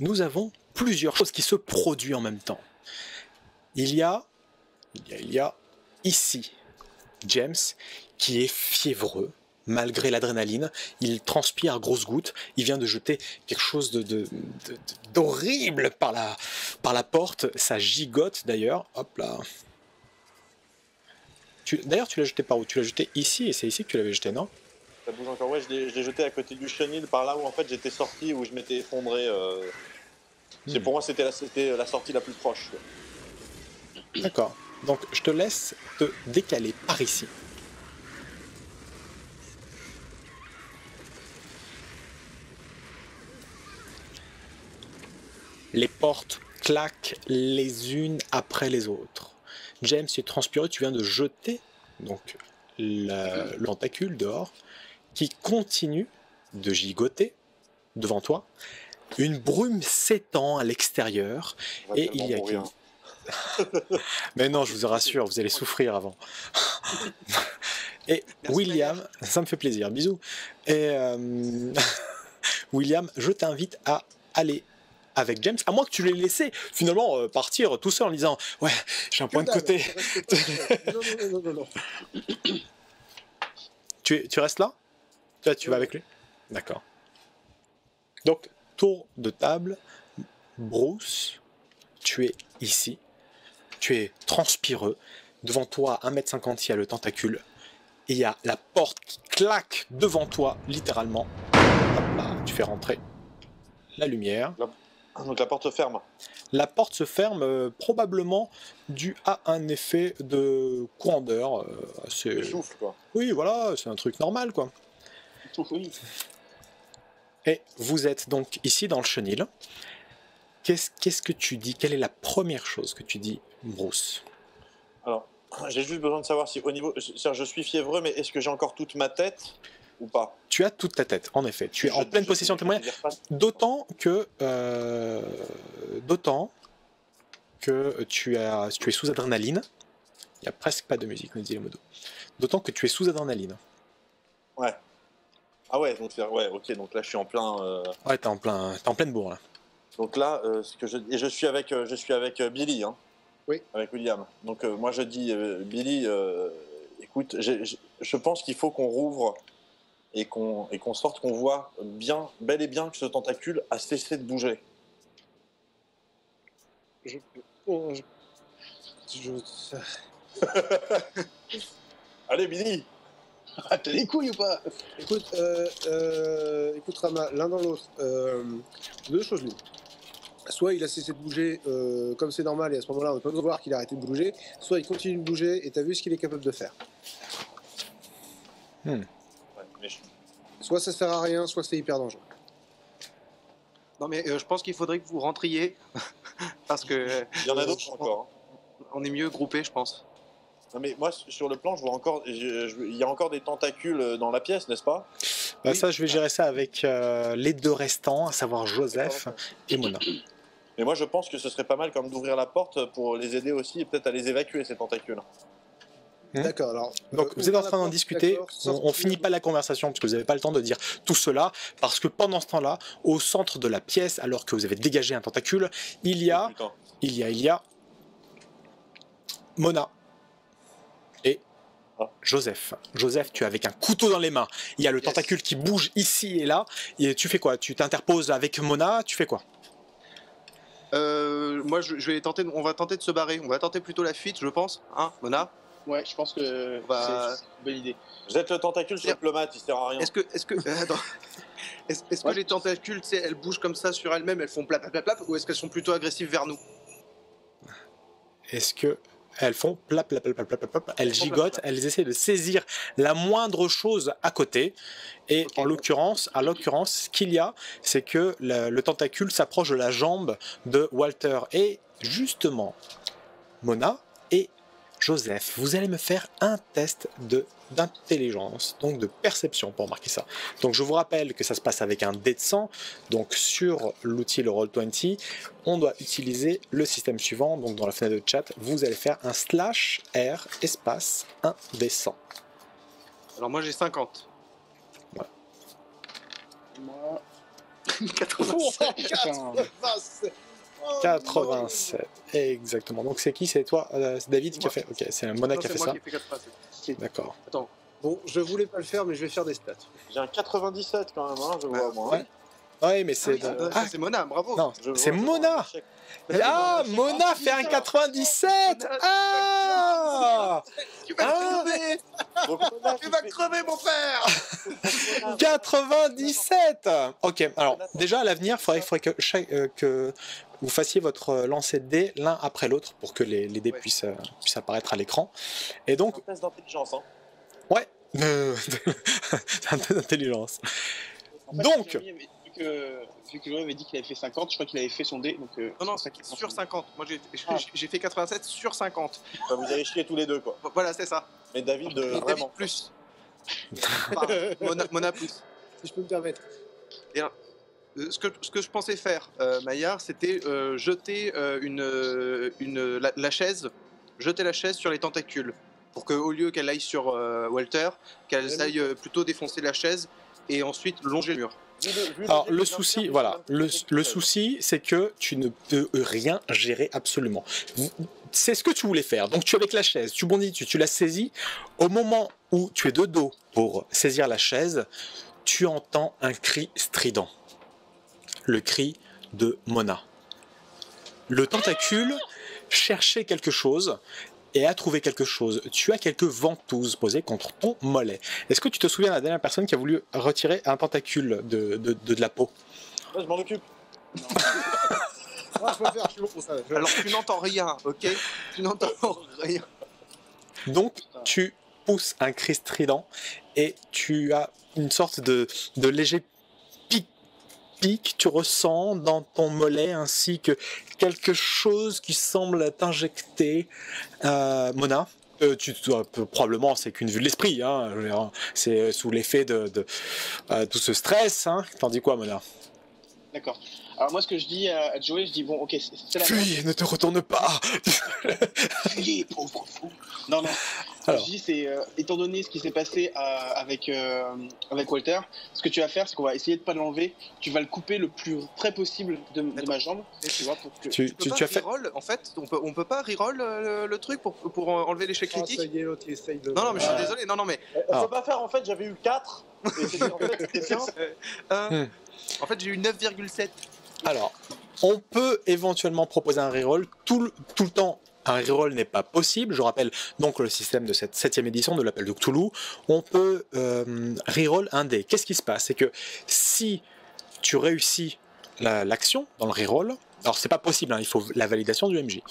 nous avons plusieurs choses qui se produisent en même temps. Il y a ici James qui est fiévreux malgré l'adrénaline, il transpire à grosses gouttes, il vient de jeter quelque chose d'horrible par la porte, ça gigote d'ailleurs, hop là. D'ailleurs tu l'as jeté par où? Tu l'as jeté ici et c'est ici que tu l'avais jeté, non? Ça bouge encore, ouais, je l'ai jeté à côté du chenil, par là où en fait j'étais sorti, où je m'étais effondré. Pour moi c'était la sortie la plus proche. D'accord, donc je te laisse te décaler par ici. Les portes claquent les unes après les autres. James, tu es transpiré, tu viens de jeter donc le tentacule dehors, qui continue de gigoter devant toi. Une brume s'étend à l'extérieur et il y a qui... Mais non, je vous rassure, vous allez souffrir avant. Et merci William, ça me fait plaisir, bisous. Et William, je t'invite à aller avec James, à moins que tu l'aies laissé finalement partir tout seul en disant ouais, j'ai un point de côté. Non. Tu restes là? Tu vas avec lui? D'accord. Donc, tour de table, Bruce, tu es ici, tu es transpireux, devant toi, 1m50, il y a le tentacule, et il y a la porte qui claque devant toi, littéralement. Hop là, tu fais rentrer la lumière. Donc la porte se ferme. La porte se ferme probablement dû à un effet de courant d'air. Le souffle, quoi. Oui, voilà, c'est un truc normal, quoi. Oui. Et vous êtes donc ici dans le chenil. Qu'est-ce que tu dis? Quelle est la première chose que tu dis, Bruce? Alors, j'ai juste besoin de savoir si au niveau... Je suis fiévreux, mais est-ce que j'ai encore toute ma tête ou pas? Tu as toute ta tête, en effet. Tu es en pleine possession de tes moyens. D'autant que tu es sous adrénaline. Il n'y a presque pas de musique, nous dit les modos. D'autant que tu es sous adrénaline. Ouais. Ah ouais, donc ouais, ok, donc là je suis en plein... Ouais, t'es en pleine bourre là. Donc là, je suis avec Billy, hein. Oui. Avec William. Donc moi je dis, Billy, écoute, je pense qu'il faut qu'on rouvre et qu'on sorte, qu'on voit bel et bien que ce tentacule a cessé de bouger. Allez Billy, t'as les couilles ou pas? Écoute, Rama, l'un dans l'autre, deux choses l'une. Soit il a cessé de bouger comme c'est normal et à ce moment-là on peut voir qu'il a arrêté de bouger, soit il continue de bouger et t'as vu ce qu'il est capable de faire. Ouais, mais Soit ça sert à rien, soit c'est hyper dangereux. Non mais je pense qu'il faudrait que vous rentriez parce que il y en a d'autres encore. On est mieux groupés, je pense. Non mais moi sur le plan je vois encore, il y a encore des tentacules dans la pièce, n'est-ce pas? Bah oui. Ça je vais gérer ça avec les deux restants, à savoir Joseph et Mona. Mais moi je pense que ce serait pas mal comme d'ouvrir la porte pour les aider aussi et peut-être à les évacuer ces tentacules. D'accord, alors... Donc vous êtes en train d'en discuter, on finit pas la conversation parce que vous n'avez pas le temps de dire tout cela, parce que pendant ce temps-là, au centre de la pièce, alors que vous avez dégagé un tentacule, il y a Mona et Joseph. Joseph, tu es avec un couteau dans les mains, il y a le tentacule qui bouge ici et là, et tu fais quoi? Tu t'interposes avec Mona, tu fais quoi? Moi je vais tenter, on va tenter de se barrer, on va tenter plutôt la fuite je pense, hein Mona? Ouais, je pense que c'est une bonne idée. Jette le tentacule sur le plomate, il sert à rien. Est-ce que les tentacules, tu sais, elles bougent comme ça sur elles-mêmes, elles font plap, ou est-ce qu'elles sont plutôt agressives vers nous? Est-ce que elles font plap, elles gigotent, elles essaient de saisir la moindre chose à côté. Et en l'occurrence, ce qu'il y a, c'est que le tentacule s'approche de la jambe de Walter. Et justement, Mona et Joseph, vous allez me faire un test d'intelligence, donc de perception pour marquer ça. Donc je vous rappelle que ça se passe avec un dé de 100, donc sur l'outil le Roll20, on doit utiliser le système suivant, donc dans la fenêtre de chat, vous allez faire un /R espace 1 dé 100. Alors moi j'ai 50. Voilà. Moi 87. 87. Oh, 87. Exactement. Donc c'est qui? C'est toi, c'est David qui a fait. Ok, c'est Mona qui a fait ça. Qui ai fait 87. D'accord. Attends. Bon, je voulais pas le faire, mais je vais faire des stats. J'ai un 97 quand même, hein, je vois moi. Ouais. Ouais, mais c'est. Ah, c'est Mona, bravo. Non, Je c'est vois, je Mona. vois un échec. Ah, Mona fait un 97. Ah, Tu vas crever. Donc, Mona, Tu vas crever, mon frère. 97. Ok, alors déjà à l'avenir, il faudrait que vous fassiez votre lancer de dés l'un après l'autre pour que les dés puissent apparaître à l'écran. Et donc, un test d'intelligence. Hein. ouais, c'est un test d'intelligence. En fait, Donc, Jérémy avait dit vu que Jérémy avait dit qu'il avait fait 50, je crois qu'il avait fait son dé. Donc, Non, c'est sur 50. Moi, j'ai fait 87 sur 50. Bah, vous avez chié tous les deux, quoi. Voilà, c'est ça. Mais David, Et David vraiment. plus. Enfin, Mona plus. Si je peux me permettre. Ce que je pensais faire, Maillard, c'était jeter la chaise, jeter la chaise sur les tentacules, pour qu'au lieu qu'elle aille sur Walter, qu'elle aille plutôt défoncer la chaise et ensuite longer le mur. alors le souci, voilà, le souci, c'est que tu ne peux rien gérer absolument. C'est ce que tu voulais faire. Donc tu es avec la chaise, tu bondis, tu la saisis. Au moment où tu es de dos pour saisir la chaise, tu entends un cri strident. Le cri de Mona. Le tentacule cherchait quelque chose et a trouvé quelque chose. Tu as quelques ventouses posées contre ton mollet. Est-ce que tu te souviens de la dernière personne qui a voulu retirer un tentacule de la peau? Ouais, je m'en occupe. Moi, je peux faire, je suis bon pour ça. Alors tu n'entends rien, ok? Tu n'entends rien. Donc tu pousses un cri strident et tu as une sorte de léger pic, tu ressens dans ton mollet ainsi que quelque chose qui semble t'injecter. Mona, probablement c'est qu'une vue de l'esprit, hein, je veux dire, c'est sous l'effet de tout ce stress. Hein. T'en dis quoi, Mona? D'accord. Alors, moi, ce que je dis à Joey, je dis bon, ok, c'est la Fuis, ne te retourne pas. Fuyez, pauvre fou. Non, non. Ce que je dis, c'est, étant donné ce qui s'est passé avec Walter, ce que tu vas faire, c'est qu'on va essayer de pas l'enlever. Tu vas le couper le plus près possible de ma jambe. Tu vois, pour que... Tu as fait. Reroll, en fait, on peut pas reroll le truc pour enlever l'échec Ah, critique. ça y est, l'autre, il essaye de... Non, non, mais je suis désolé. Non, non, mais On peut pas faire, en fait, j'avais eu 4. Et c'était bien. en fait, j'ai eu 9,7. Alors, on peut éventuellement proposer un reroll. Tout le temps, un reroll n'est pas possible. Je rappelle donc le système de cette 7e édition de l'appel de Cthulhu. On peut reroll un dé. Qu'est-ce qui se passe? C'est que si tu réussis l'action dans le reroll, alors c'est pas possible, hein, il faut la validation du MJ.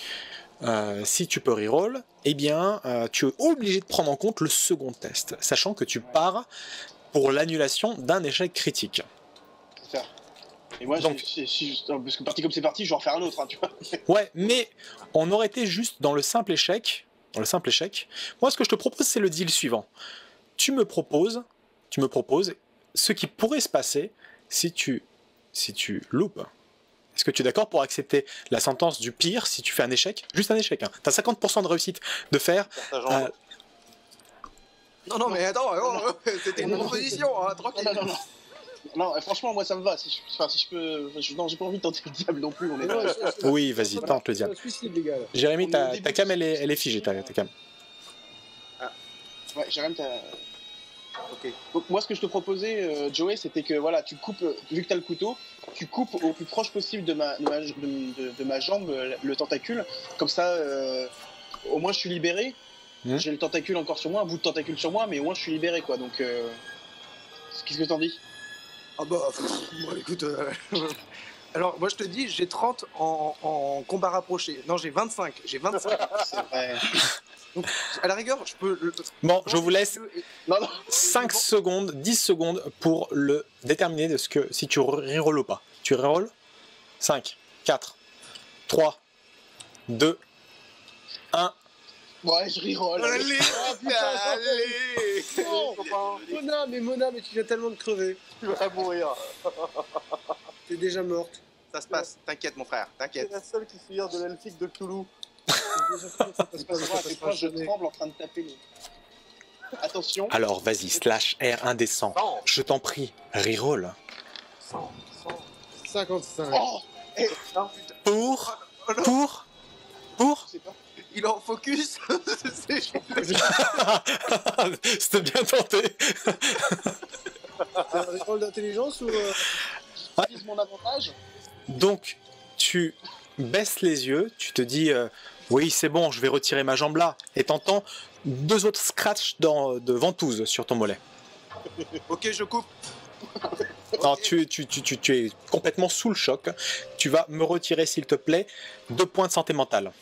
Si tu peux reroll, eh bien, tu es obligé de prendre en compte le second test, sachant que tu pars pour l'annulation d'un échec critique. C'est ça. Et moi, Donc, parce que parti comme c'est parti, je vais en refaire un autre, hein, tu vois. Ouais, mais on aurait été juste dans le simple échec. Moi, ce que je te propose, c'est le deal suivant. Tu me proposes ce qui pourrait se passer si tu loupes. Est-ce que tu es d'accord pour accepter la sentence du pire si tu fais un échec? Juste un échec. Hein. Tu as 50% de réussite de faire. Non, non, mais attends, c'était une proposition, hein, tranquille. Non. Non, franchement, moi ça me va. Si je peux. Non, j'ai pas envie de tenter le diable non plus. On est Mais non, Oui, vas-y, tente le diable. C'est un suicide, les gars. là. Jérémy, On est au ta début cam, du- elle est figée, ta cam. Ouais, Jérém, t'as. Ok. Donc, moi, ce que je te proposais, Joey, c'était que voilà, tu coupes, vu que tu as le couteau, tu coupes au plus proche possible de ma jambe le tentacule. Comme ça, au moins, je suis libéré. J'ai le tentacule encore sur moi, un bout de tentacule sur moi, mais au moins, je suis libéré, quoi. Donc, qu'est-ce que t'en dis? Ah bah, bon, écoute, alors moi je te dis, j'ai 30 en combat rapproché. Non, j'ai 25. J'ai 25. C'est vrai. Donc, à la rigueur, je peux. Bon, je vous laisse Non, non. 5 secondes, 10 secondes pour le déterminer de ce que si tu rerolles ou pas. Tu rerolles 5, 4, 3, 2, 1. Ouais, je reroll. Allez, allez. Mona, mais tu viens tellement de crever. Tu vas mourir. T'es déjà morte. Ça se passe, t'inquiète mon frère, C'est t'inquiète. la seule qui se souvient de l'elfique de Cthulhu. Ça passe pas, ça passe pas Je jamais. tremble en train de taper les... Attention. Alors vas-y, slash R indécent. Je t'en prie, reroll. 100. 55. Oh eh, Non, putain. Pour Oh non, Pour je sais pas. il est en focus. C'est- C'était bien tenté. Un rôle d'intelligence ou. J'utilise mon avantage. Donc, tu baisses les yeux, tu te dis oui, c'est bon, je vais retirer ma jambe là. Et t'entends 2 autres scratchs de ventouse sur ton mollet. Ok, je coupe. Non, tu es complètement sous le choc. Tu vas me retirer, s'il te plaît, 2 points de santé mentale.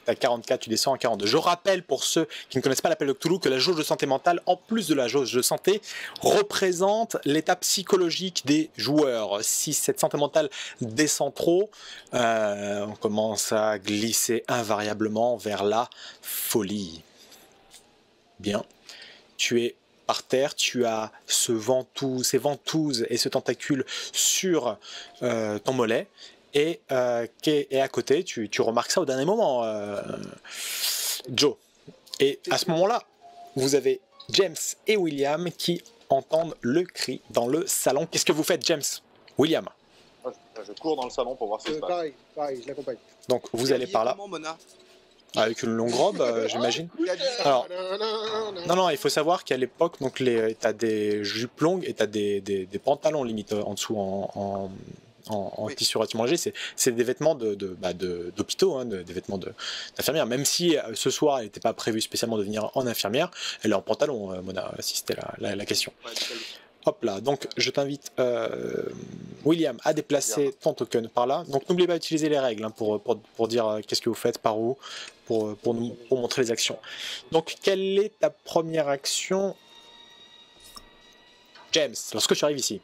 T'as 44, tu descends à 42. Je rappelle pour ceux qui ne connaissent pas l'appel de Cthulhu que la jauge de santé mentale, en plus de la jauge de santé, représente l'état psychologique des joueurs. Si cette santé mentale descend trop, on commence à glisser invariablement vers la folie. Bien. Tu es par terre, tu as ces ventouses et ce tentacule sur ton mollet. Et à côté, tu remarques ça au dernier moment, Joe. Et à ce moment-là, vous avez James et William qui entendent le cri dans le salon. Qu'est-ce que vous faites, James? William? Je cours dans le salon pour voir ce qui se passe. Pareil, je l'accompagne. Donc vous allez par là, Comment, Mona? avec une longue robe, j'imagine. Alors, non, il faut savoir qu'à l'époque, donc t'as des jupes longues et t'as des pantalons limite en dessous en Oui. tissu relativement léger. C'est des vêtements d'hôpitaux, hein, des vêtements d'infirmière. Même si ce soir, elle n'était pas prévue spécialement de venir en infirmière, elle est en pantalon, Mona, si c'était la question. Ouais, Hop là, donc je t'invite, William, à déplacer ton token par là. Donc n'oubliez pas d'utiliser les règles hein, pour dire qu'est-ce que vous faites, par où, pour montrer les actions. Donc quelle est ta première action, James, lorsque tu arrives ici?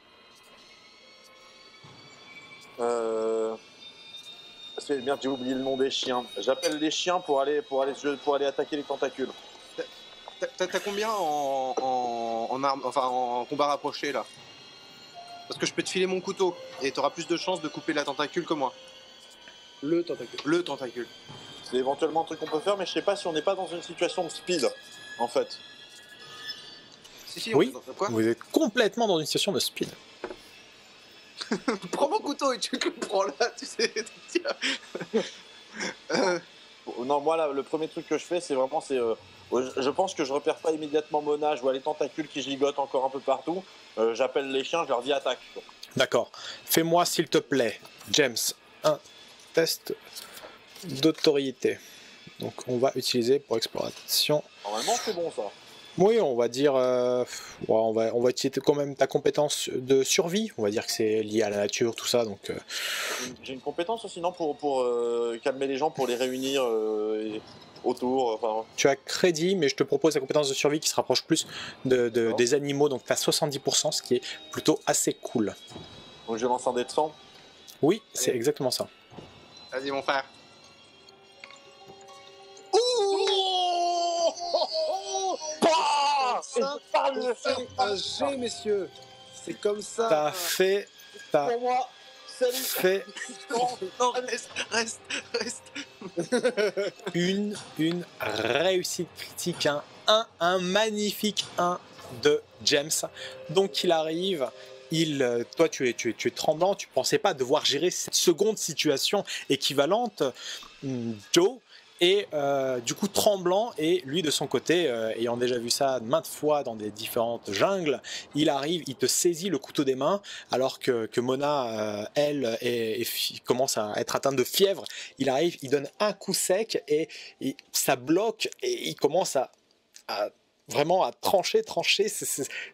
Merde, j'ai oublié le nom des chiens. J'appelle les chiens pour aller attaquer les tentacules. T'as combien en arme, enfin en combat rapproché là? Parce que je peux te filer mon couteau et t'auras plus de chances de couper la tentacule que moi. Le tentacule. Le tentacule. C'est éventuellement un truc qu'on peut faire, mais je sais pas si on n'est pas dans une situation de speed, en fait. Si, Oui. Quoi? Vous êtes complètement dans une situation de speed. Prends mon couteau et tu le prends là, tu sais. Non, moi là, le premier truc que je fais, c'est vraiment, je pense que je repère pas immédiatement Mona. Je vois les tentacules qui gigotent encore un peu partout. J'appelle les chiens, je leur dis attaque. D'accord. Fais-moi, s'il te plaît, James, un test d'autorité. Donc on va utiliser pour exploration. Normalement, c'est bon ça. Oui, on va dire, on va utiliser quand même ta compétence de survie. On va dire que c'est lié à la nature, tout ça. Donc, J'ai une compétence aussi, non, pour calmer les gens, pour les réunir autour. Enfin, tu as crédit, mais je te propose la compétence de survie qui se rapproche plus des animaux. Donc, tu as 70%, ce qui est plutôt assez cool. donc je lance un dé de 100. Oui, c'est exactement ça. Vas-y, mon frère. Ça, on fait un G, messieurs. C'est comme ça. T'as fait Pour moi, salut. fait Non, reste. une réussite critique, un magnifique 1 de James. Donc il arrive, toi tu es tremblant, tu pensais pas devoir gérer cette seconde situation équivalente, Joe. Et du coup tremblant, et lui de son côté, ayant déjà vu ça maintes fois dans des différentes jungles, il arrive, il te saisit le couteau des mains, alors que Mona, elle, commence à être atteinte de fièvre. Il arrive, il donne un coup sec, et ça bloque, et il commence à vraiment à trancher.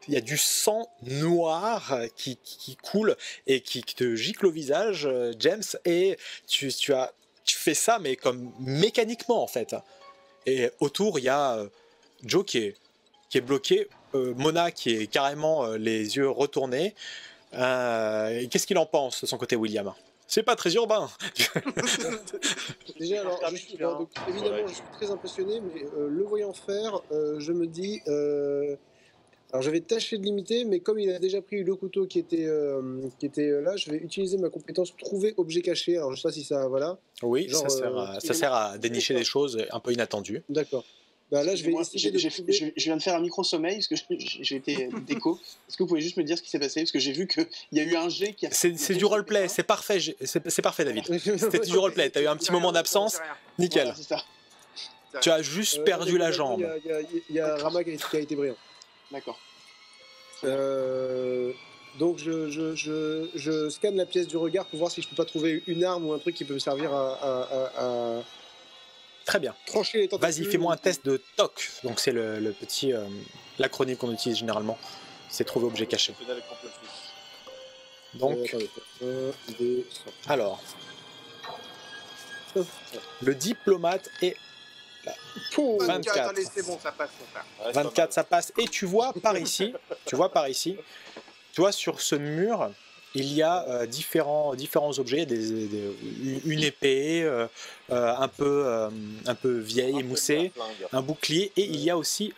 Il y a du sang noir qui coule, et qui te gicle au visage, James, et tu fais ça, mais comme mécaniquement en fait. Et autour, il y a Joe qui est bloqué, Mona qui est carrément les yeux retournés. Qu'est-ce qu'il en pense de son côté, William? C'est pas très urbain. Déjà, alors, donc, évidemment, je suis très impressionné, mais le voyant faire, je me dis. Alors, j'avais tâché de limiter, mais comme il a déjà pris le couteau qui était là, je vais utiliser ma compétence trouver objet caché. Alors, je sais pas si ça. Voilà. Oui, Genre, ça sert à dénicher des choses un peu inattendues. D'accord. Bah là, je vais Excusez-moi, essayer de trouver... je viens de faire un micro-sommeil parce que j'ai été déco. Est-ce que vous pouvez juste me dire ce qui s'est passé? Parce que j'ai vu qu'il y a eu un jet qui a... C'est du roleplay, c'est parfait, c'est parfait David. C'était du roleplay, t'as eu un petit moment d'absence, nickel. Voilà, c'est ça. Tu as juste perdu la jambe. Il y a Rama qui a été brillant. D'accord. Donc je scanne la pièce du regard pour voir si je peux pas trouver une arme ou un truc qui peut me servir à Très bien. trancher les tentacules. Vas-y, fais-moi un test de TOC. Donc c'est le petit l'acronyme qu'on utilise généralement. C'est trouver objet caché. Donc, alors, le diplomate est là. 24. Allez, c'est bon, ça passe, mon frère. 24, ça passe. Et tu vois par ici, tu vois sur ce mur, il y a différents objets, une épée un peu vieille, émoussée, un bouclier, et il y a aussi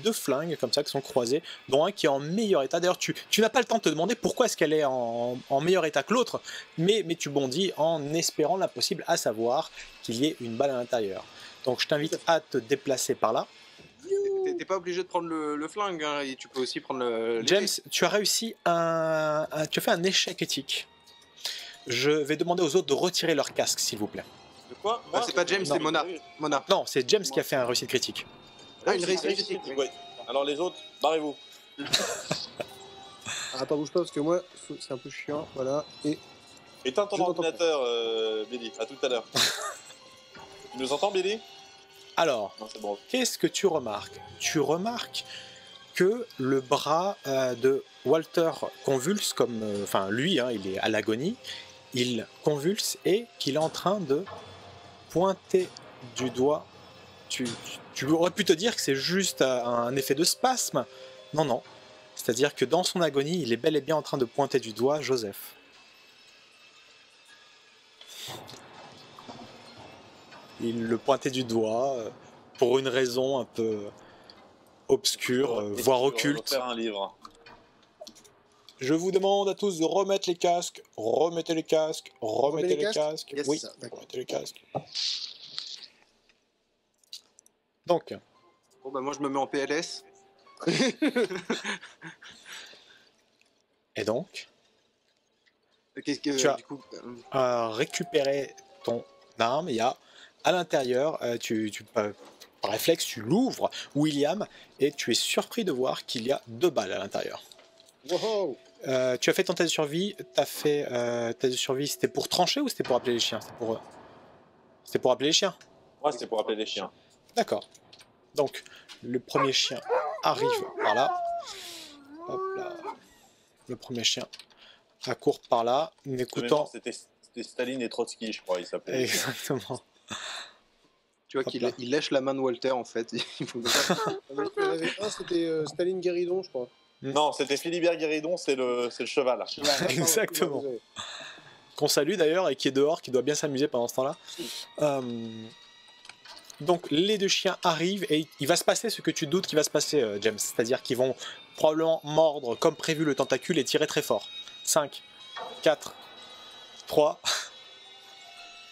2 flingues comme ça qui sont croisées, dont un qui est en meilleur état. D'ailleurs, tu n'as pas le temps de te demander pourquoi est-ce qu'elle est en meilleur état que l'autre, mais tu bondis en espérant l'impossible, à savoir qu'il y ait une balle à l'intérieur. Donc je t'invite à te déplacer par là. T'es pas obligé de prendre le flingue, hein, et tu peux aussi prendre le... James, tu as réussi tu as fait un échec éthique. Je vais demander aux autres de retirer leur casque, s'il vous plaît. De quoi? Ah, c'est pas James, c'est Mona. Non, c'est James qui a fait un réussite critique. Ah, une réussite critique. Ouais. Alors les autres, barrez-vous. Attends, bouge pas parce que moi, c'est un peu chiant. Voilà. Et Éteins ton Je t'entends ordinateur, Billy. À tout à l'heure. Tu nous entends, Billy? Alors, Non, c'est bon. qu'est-ce que tu remarques? Tu remarques que le bras de Walter convulse comme... Enfin, lui, hein, il est à l'agonie. Il convulse et qu'il est en train de pointer du doigt. Tu aurais pu te dire que c'est juste un effet de spasme. Non, non. C'est-à-dire que dans son agonie, il est bel et bien en train de pointer du doigt Joseph. Il le pointait du doigt pour une raison un peu obscure, voire occulte. Faire un livre. Je vous demande à tous de remettre les casques. Remettez les casques. Remettez les casques. Yes, Oui, d'accord. remettez les casques. Donc, Bon, bah moi, je me mets en PLS. et donc, Qu'est-ce que... Tu as- Du coup... récupérer ton arme. Il y a à l'intérieur, par réflexe, tu l'ouvres, William, et tu es surpris de voir qu'il y a 2 balles à l'intérieur. wow. Tu as fait ton test de survie. T'as fait test de survie. C'était pour trancher ou c'était pour appeler les chiens? C'était pour appeler les chiens. Ouais, c'était pour appeler les chiens. D'accord. Donc, le premier chien arrive par là. Hop là. Le premier chien accourt par là, m'écoutant. C'était Staline et Trotsky, je crois, il s'appelait. Exactement. Tu vois Hop qu'il là. il lèche la main de Walter, en fait. Il faut... Il y en avait un, c'était Staline Guéridon, je crois. Non, c'était Philibert Guéridon, c'est le cheval. Exactement. Qu'on salue d'ailleurs et qui est dehors, qui doit bien s'amuser pendant ce temps-là. Donc les 2 chiens arrivent et il va se passer ce que tu doutes qu'il va se passer, James. C'est-à-dire qu'ils vont probablement mordre comme prévu le tentacule et tirer très fort. 5, 4, 3.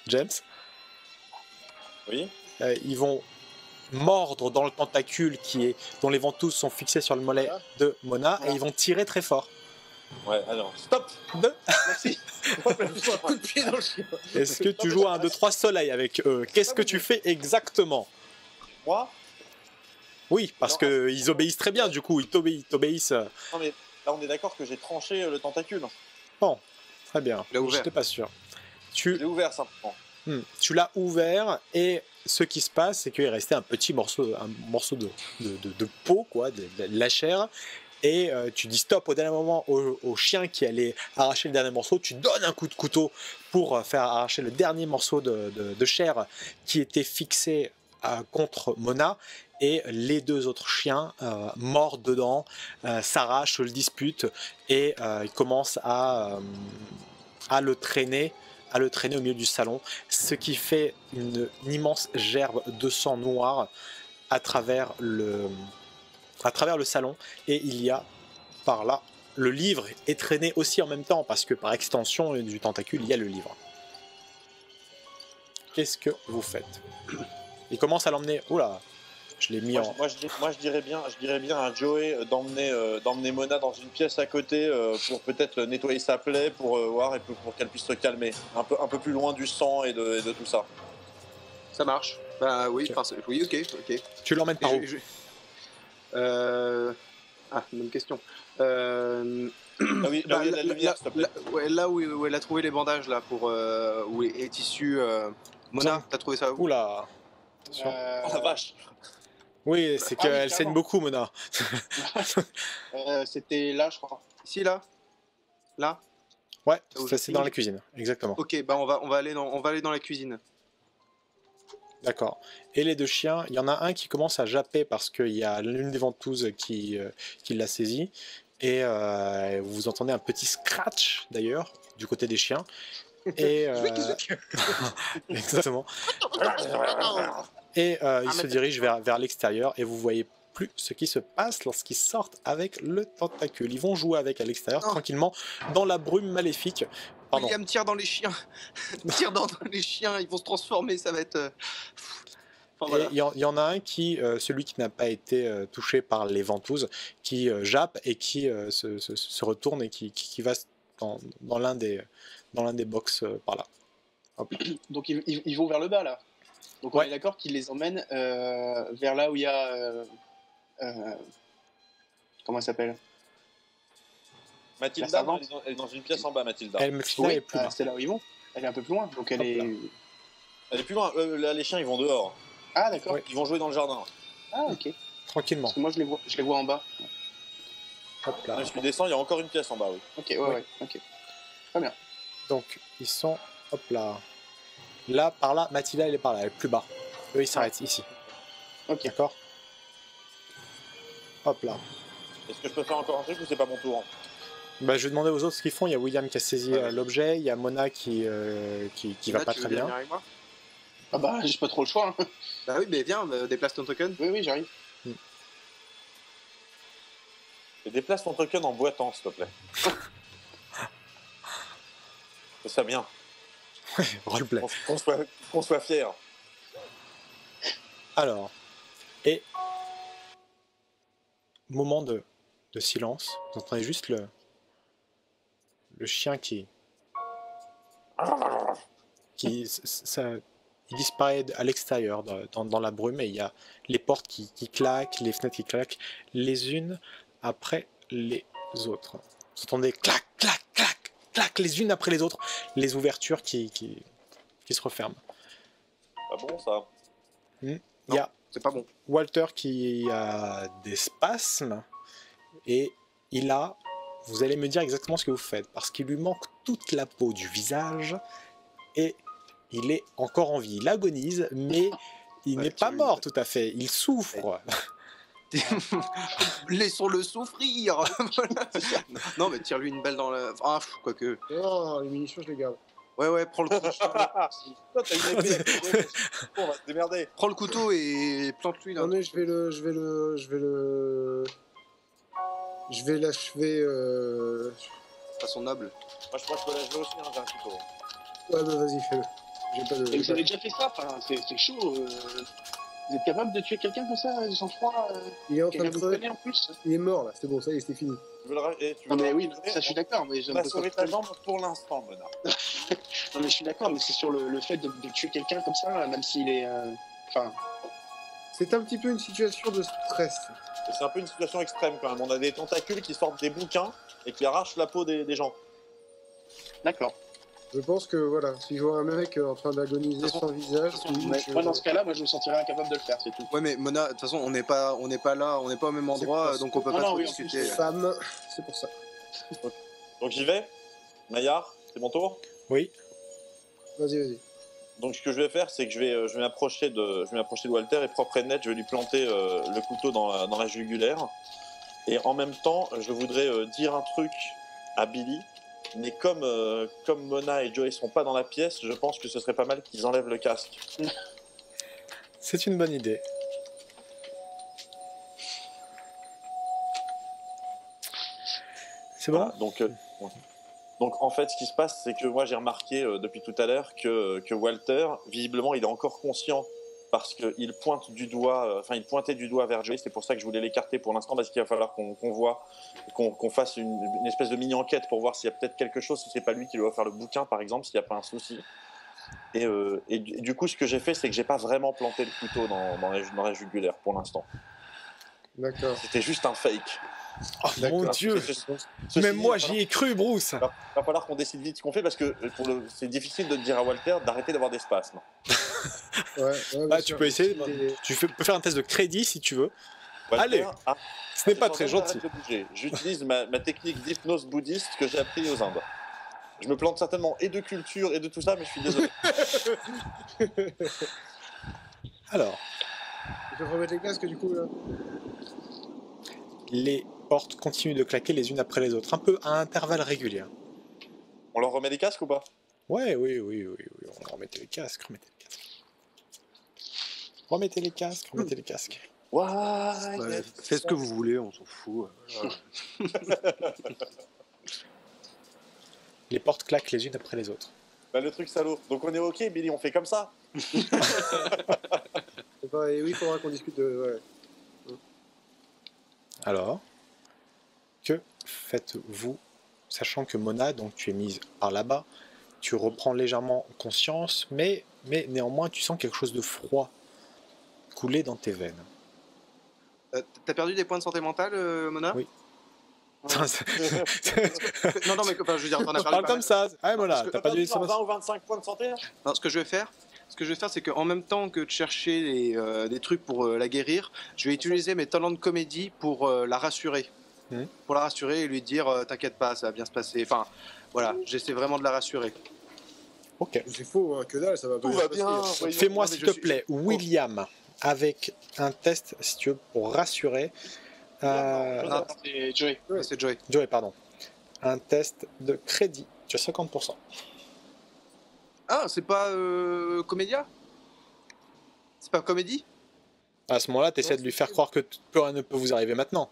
James. Oui. Ils vont mordre dans le tentacule dont les ventouses sont fixées sur le mollet de Mona et ils vont tirer très fort. Ouais, alors, stop. Merci. Un coup de pied dans le chien. Est-ce que tu joues à 1, 2, 3 soleil avec eux? Qu'est-ce que tu fais exactement? Moi? Oui, parce qu'ils obéissent très bien, du coup, ils t'obéissent. Non, mais là, on est d'accord que j'ai tranché le tentacule. Bon, très bien. Il a ouvert. J'étais pas sûr. Il est ouvert, simplement. Tu l'as ouvert et ce qui se passe, c'est qu'il est resté un petit morceau de peau, quoi, de la chair. Et tu dis stop au dernier moment au chien qui allait arracher le dernier morceau. Tu donnes un coup de couteau pour faire arracher le dernier morceau de chair qui était fixé contre Mona. Et les 2 autres chiens mordent dedans, s'arrachent, le disputent et ils commencent à le traîner au milieu du salon, ce qui fait une immense gerbe de sang noir à travers le salon, et il y a par là le livre est traîné aussi en même temps parce que par extension du tentacule il y a le livre. Qu'est-ce que vous faites? Il commence à l'emmener. Oula, Je l'ai mis en... Moi, je dirais bien à Joey d'emmener Mona dans une pièce à côté pour peut-être nettoyer sa plaie, pour voir et pour qu'elle puisse se calmer. Un peu plus loin du sang et de tout ça. Ça marche. Bah oui, Ok. enfin, oui, ok. Tu l'emmènes par où? Bonne question. Ah oui, là où il y a de la lumière, s'il te plaît. Ouais, là où elle a trouvé les bandages, là, pour où est issu. Mona, t'as trouvé ça où? Oula. Attention. Oh la vache. Oui, c'est Ah oui, qu'elle saigne carrément. beaucoup, Mona. C'était là, je crois. Ici, là? Là? Ouais, Là où ça je c'est dans la cligne. cuisine, exactement. Ok, bah on va aller dans la cuisine. D'accord. Et les deux chiens, il y en a un qui commence à japper parce qu'il y a l'une des ventouses qui l'a saisi. Et vous entendez un petit scratch d'ailleurs du côté des chiens. Et exactement. Et il se dirige vers l'extérieur et vous voyez plus ce qui se passe lorsqu'ils sortent avec le tentacule. Ils vont jouer avec à l'extérieur Non. tranquillement dans la brume maléfique. Pardon. William, tire dans les chiens. Tire dans les chiens, ils vont se transformer, ça va être. Enfin, voilà. Et il y en a un qui, celui qui n'a pas été touché par les ventouses, qui jappe et qui se retourne et qui va dans l'un des box par là. Hop. Donc ils vont vers le bas là. Donc on Ouais. est d'accord qu'ils les emmènent vers là où il y a comment elle s'appelle? La Mathilda, servante. elle est dans une pièce en bas, Mathilda. Elle Oui, est plus bas. c'est là où ils vont. Elle est un peu plus loin, donc elle Hop là. est. Elle est plus loin. Là, les chiens, ils vont dehors. Ah d'accord. Ouais. Ils vont jouer dans le jardin. Ah ok. Tranquillement. Parce que moi je les vois en bas. Hop là. Là, je descends, il y a encore une pièce en bas, oui. Ok, ouais, Oui. ouais, ok. Très bien. Donc ils sont, hop là. Là, par là, Mathilda, elle est par là, elle est plus bas. Eux, ils s'arrêtent ici. Ok. D'accord. Hop là. Est-ce que je peux faire encore un truc ou c'est pas mon tour? Bah, je vais demander aux autres ce qu'ils font. Il y a William qui a saisi Ouais. l'objet, il y a Mona qui va Là, pas tu très veux bien. venir avec moi? Ah bah j'ai pas trop le choix. Hein. Bah oui, mais viens, déplace ton token. Oui, j'arrive. Et déplace ton token en boitant, s'il te plaît. C'est ça bien. Roleplay. Qu'on soit fiers. Alors, et moment de silence. Vous entendez juste le chien qui il disparaît à l'extérieur dans la brume et il y a les portes qui claquent, les fenêtres qui claquent, les unes après les autres. Vous entendez clac, clac, clac, clac, les unes après les autres, les ouvertures qui se referment. Pas bon, ça. Il y a C'est pas bon. Walter qui a des spasmes et vous allez me dire exactement ce que vous faites parce qu'il lui manque toute la peau du visage et il est encore en vie. Il agonise mais il Ouais, n'est tu pas lui- mort tout à fait, il souffre. Laissons-le souffrir. Voilà. Non, mais tire-lui une balle dans la. Ah, quoique. Non, les munitions, je les garde. Ouais, prends le couteau. Toi, t'as une épée à côté. On va se démerder. Prends le couteau et plante-lui là. Non mais je vais l'achever. Façon noble. Moi, je peux la jouer aussi, hein, j'ai un couteau. Ouais, bah vas-y, fais-le. J'ai pas de. Et vous avez déjà fait ça, enfin, c'est chaud. Vous êtes capable de tuer quelqu'un comme ça, de sang-froid Il est en train quelqu'un de que vous crever. connaissez en plus? Il est mort là, c'est bon, ça y est, c'était fini. Tu veux Non mais oui, ça je suis d'accord, mais On j'aime a pas sauvé ta jambe pour l'instant, Mona. Non mais je suis d'accord, mais c'est sur le fait de tuer quelqu'un comme ça, même s'il est. Enfin, C'est un petit peu une situation de stress. Et c'est un peu une situation extrême quand même. On a des tentacules qui sortent des bouquins et qui arrachent la peau des gens. d'accord. Je pense que voilà, si je vois un mec en train d'agoniser De toute sans visage, Moi dans ce cas-là, moi je me sentirais incapable de le faire, c'est tout. Ouais, mais Mona, de toute façon, on n'est pas là, on n'est pas au même endroit, pas- donc on peut Non, pas non, trop oui, en plus, discuter. femme, c'est pour ça. Donc j'y vais. Maillard, c'est mon tour. Oui, Vas-y. Donc ce que je vais faire, c'est que je vais m'approcher de Walter et propre et net, je vais lui planter le couteau dans la jugulaire. Et en même temps, je voudrais dire un truc à Billy. Mais comme Mona et Joey sont pas dans la pièce, je pense que ce serait pas mal qu'ils enlèvent le casque. c'est une bonne idée. C'est bon. Voilà, donc en fait, ce qui se passe, c'est que moi j'ai remarqué depuis tout à l'heure que Walter, visiblement, il est encore conscient parce qu'il pointe du doigt, il pointait du doigt vers Joey. C'est pour ça que je voulais l'écarter pour l'instant, parce qu'il va falloir qu'on voit, qu'on fasse une espèce de mini-enquête pour voir s'il y a peut-être quelque chose, si c'est pas lui qui doit faire le bouquin, par exemple, s'il n'y a pas un souci. Et du coup, ce que j'ai fait, c'est que j'ai pas vraiment planté le couteau dans la jugulaire pour l'instant. D'accord. C'était juste un fake. Oh mon Dieu! Même moi, j'y ai cru, Bruce! Il va falloir qu'on décide vite ce qu'on fait, parce que c'est difficile de dire à Walter d'arrêter d'avoir des spasmes. Ouais, Tu peux essayer. Tu peux faire un test de crédit si tu veux. Walter, Allez. Ce n'est pas très gentil. J'utilise ma technique d'hypnose bouddhiste que j'ai appris aux Indes. Je me plante certainement et de culture et de tout ça, mais je suis désolé. Alors, Je vais remettre les casques du coup là. les portes continuent de claquer les unes après les autres, un peu à intervalles réguliers. On leur remet les casques ou pas? Ouais, oui. On remettez les casques, remettez les casques. Ouais. Faites ce que vous voulez, on s'en fout. Les portes claquent les unes après les autres. Bah, le truc salaud. Donc on est ok, Billy, on fait comme ça. Et oui, il faudra qu'on discute de. Ouais. Alors, que faites-vous, sachant que Mona, donc tu es mise par là-bas, tu reprends légèrement conscience, mais néanmoins tu sens quelque chose de froid couler dans tes veines. T'as perdu des points de santé mentale, Mona? Oui. Ouais. Non, mais je veux dire, t'en as Je perdu parle pas comme mal. ça. Ah, Mona, parce que- t'as pas dû 20 ou 25 points de santé. Non, ce que je vais faire, c'est qu'en même temps que de chercher des trucs pour la guérir, je vais utiliser mes talents de comédie pour la rassurer. Pour la rassurer et lui dire t'inquiète pas, ça va bien se passer. Enfin, voilà, j'essaie vraiment de la rassurer. Ok. C'est faux, hein, que dalle, ça va pas Tout va bien. passer. Fais-moi Non, mais s'il je te suis- plaît, William, avec un test, si tu veux, pour rassurer. Non, c'est Joey. Ouais. C'est Joey. Joey, pardon. Un test de crédit. Tu as 50%. Ah, c'est pas Comédia? C'est pas comédie? À ce moment-là, tu essaies de lui faire croire que plus rien ne peut vous arriver maintenant.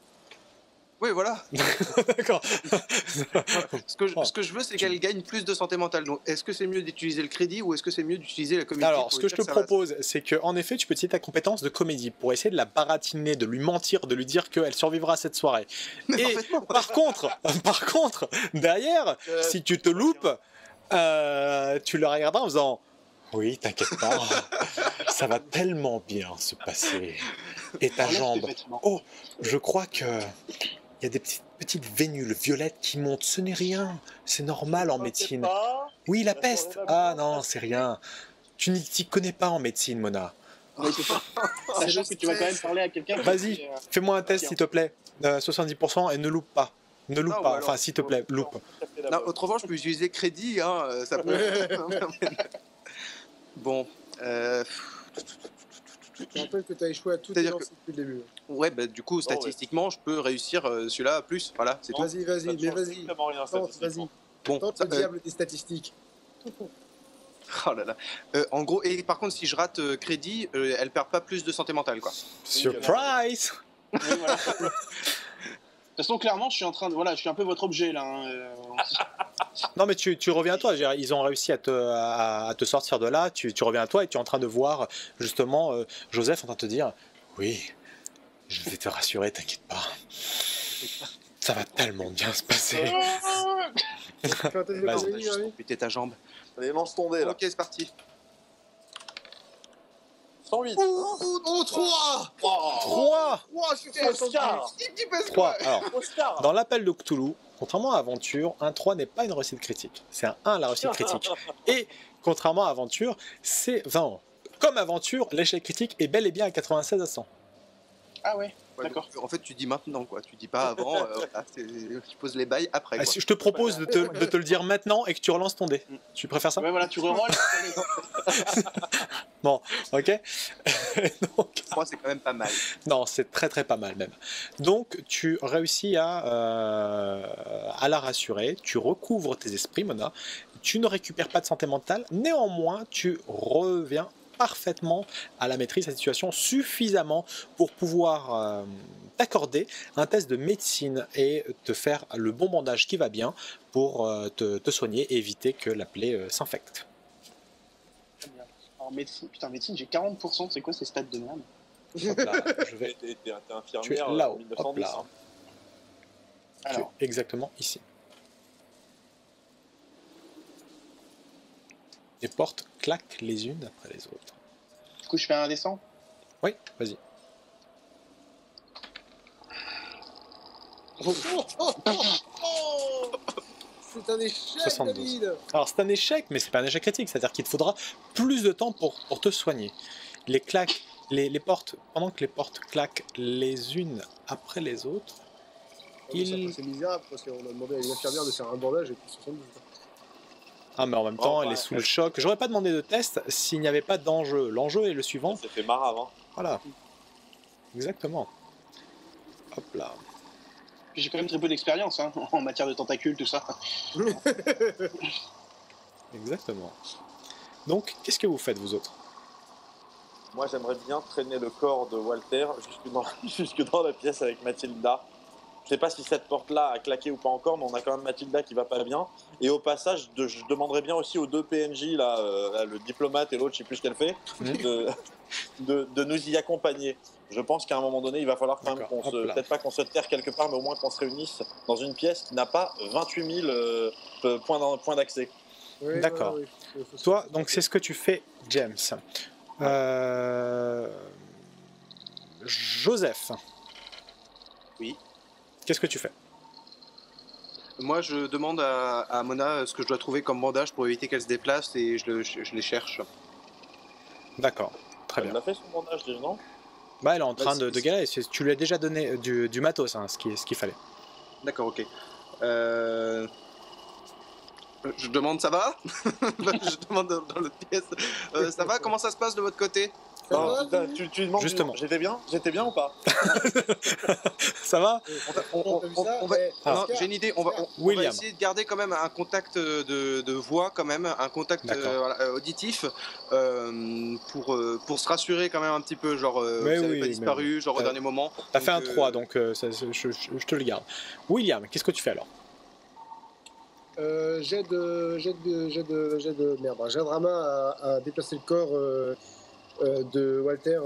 Oui, voilà. D'accord. Ce que je veux, c'est qu'elle gagne plus de santé mentale. Donc, est-ce que c'est mieux d'utiliser le crédit ou est-ce que c'est mieux d'utiliser la comédie? Alors, pour ce lui que je dire te ça va- propose, c'est que, en effet, tu peux utiliser ta compétence de comédie pour essayer de la baratiner, de lui mentir, de lui dire qu'elle survivra à cette soirée. Mais Et parfaitement. par contre, derrière, si tu te loupes, tu le regarderas en faisant oui, t'inquiète pas, ça va tellement bien se passer. Et ta Enlève tes jambe. vêtements. Oh, je crois que il y a des petites vénules violettes qui montent. Ce n'est rien. C'est normal en médecine. Oui, la peste. Ah non, c'est rien. Tu n'y t'y connais pas en médecine, Mona. Ouais, c'est ça. Sachant que tu vas quand même parler à quelqu'un. Vas-y, qui, fais-moi un test, s'il te plaît. 70% et ne loupe pas. Ne loupe Non, pas. ou alors- Enfin, s'il te plaît, loupe. Non, autrement, je peux utiliser crédit. Hein, ça peut... Bon. Je rappelle que tu as échoué à tout tes C'est-à-dire lancers depuis le début. Ouais, bah, du coup, statistiquement, je peux réussir celui-là plus. Voilà, c'est tout. Vas-y, mais vas-y. Tente, vas-y. Bon, Tente ça, le diable des statistiques. oh là là. En gros, et par contre, si je rate crédit, elle perd pas plus de santé mentale, quoi. Surprise! Oui, voilà. De toute façon, clairement, je suis en train de. Voilà, je suis un peu votre objet là. Hein. Non, mais tu reviens à toi. Je veux dire, ils ont réussi à te sortir de là. Tu reviens à toi et tu es en train de voir justement Joseph en train de te dire oui, je vais te rassurer, t'inquiète pas. Ça va tellement bien se passer. Fais un test de Vas-y. comédie, Jérémy. Péter ta jambe. Allez, lance ton dé là. Ok, c'est parti. 108. Oh, 3 3! 3, c'était Oscar. 3. Alors, Oscar. dans l'appel de Cthulhu, contrairement à Aventure, un 3 n'est pas une réussite critique. C'est un 1 la réussite critique. Et contrairement à Aventure, c'est 20. Comme Aventure, l'échec critique est bel et bien à 96 à 100. Ah ouais, Ouais, d'accord. donc, en fait, tu dis maintenant, quoi. Tu dis pas avant. Voilà, tu poses les bails après. Quoi. Je te propose de te le dire maintenant et que tu relances ton dé. Tu préfères ça? Ouais, voilà, tu rerolles. Bon, ok. Donc, 3, c'est quand même pas mal. non, c'est très très pas mal même. Donc tu réussis à la rassurer, tu recouvres tes esprits, Mona, tu ne récupères pas de santé mentale, néanmoins tu reviens parfaitement à la maîtrise de la situation suffisamment pour pouvoir t'accorder un test de médecine et te faire le bon bandage qui va bien pour te soigner et éviter que la plaie s'infecte. Très bien. Ah, En médecine, putain, médecine, j'ai 40%, c'est quoi ces stats de merde? Hop là, je vais. T'es Tu es infirmière en là-haut. Hop 1910. là. Hein. Tu es Alors, exactement ici. Les portes claquent les unes après les autres. du coup, je fais un descend. Oui, vas-y. C'est un échec, 72. David. Alors c'est un échec, mais c'est pas un échec critique, c'est-à-dire qu'il te faudra plus de temps pour te soigner. Les portes, pendant que les portes claquent les unes après les autres, C'est misérable parce qu'on a demandé à une infirmière de faire un bandage et puis 72. ah mais en même temps, Oh, elle est ouais. sous le choc. J'aurais pas demandé de test s'il n'y avait pas d'enjeu. L'enjeu est le suivant. Ça fait marave. Hein. Voilà. Exactement. Hop là. Puis j'ai quand même très peu d'expérience hein, en matière de tentacules, tout ça. Exactement. Donc, qu'est-ce que vous faites, vous autres? Moi, j'aimerais bien traîner le corps de Walter jusque dans la pièce avec Mathilda. Je sais pas si cette porte-là a claqué ou pas encore, mais on a quand même Mathilda qui va pas bien. Et au passage, je demanderais bien aussi aux deux PNJ, là, le diplomate et l'autre, je sais plus ce qu'elle fait, de nous y accompagner. Je pense qu'à un moment donné, il va falloir quand même D'accord, hop là. peut-être pas qu'on se terre quelque part, mais au moins qu'on se réunisse dans une pièce qui n'a pas 28 000 points d'accès. Oui, D'accord. voilà, oui. Toi, donc c'est ce que tu fais, James. Joseph. Oui. Qu'est-ce que tu fais? Moi, je demande à Mona ce que je dois trouver comme bandage pour éviter qu'elle se déplace et je les cherche. D'accord, très Elle bien. l'a fait son bandage déjà, non? Bah, elle est en Bah, train de galérer. Tu lui as déjà donné du matos, hein, ce qu'il fallait. D'accord, ok. Je demande, ça va? Je demande dans l'autre pièce. Ça va? Comment ça se passe de votre côté? Ça Non, va, putain, David tu demandes Justement. J'étais bien ou pas? Ça va? On a vu ça, on va- eh, Ah. Non, Oscar, j'ai une idée. On va William. essayer de garder quand même un contact de voix, quand même, un contact D'accord. voilà, auditif pour se rassurer quand même un petit peu. Genre, Mais vous n'avez oui, pas mais disparu, genre au t'as- dernier moment. T'as fait un Donc, 3, donc je te le garde. William, qu'est-ce que tu fais alors? j'aide Rama à déplacer le corps de Walter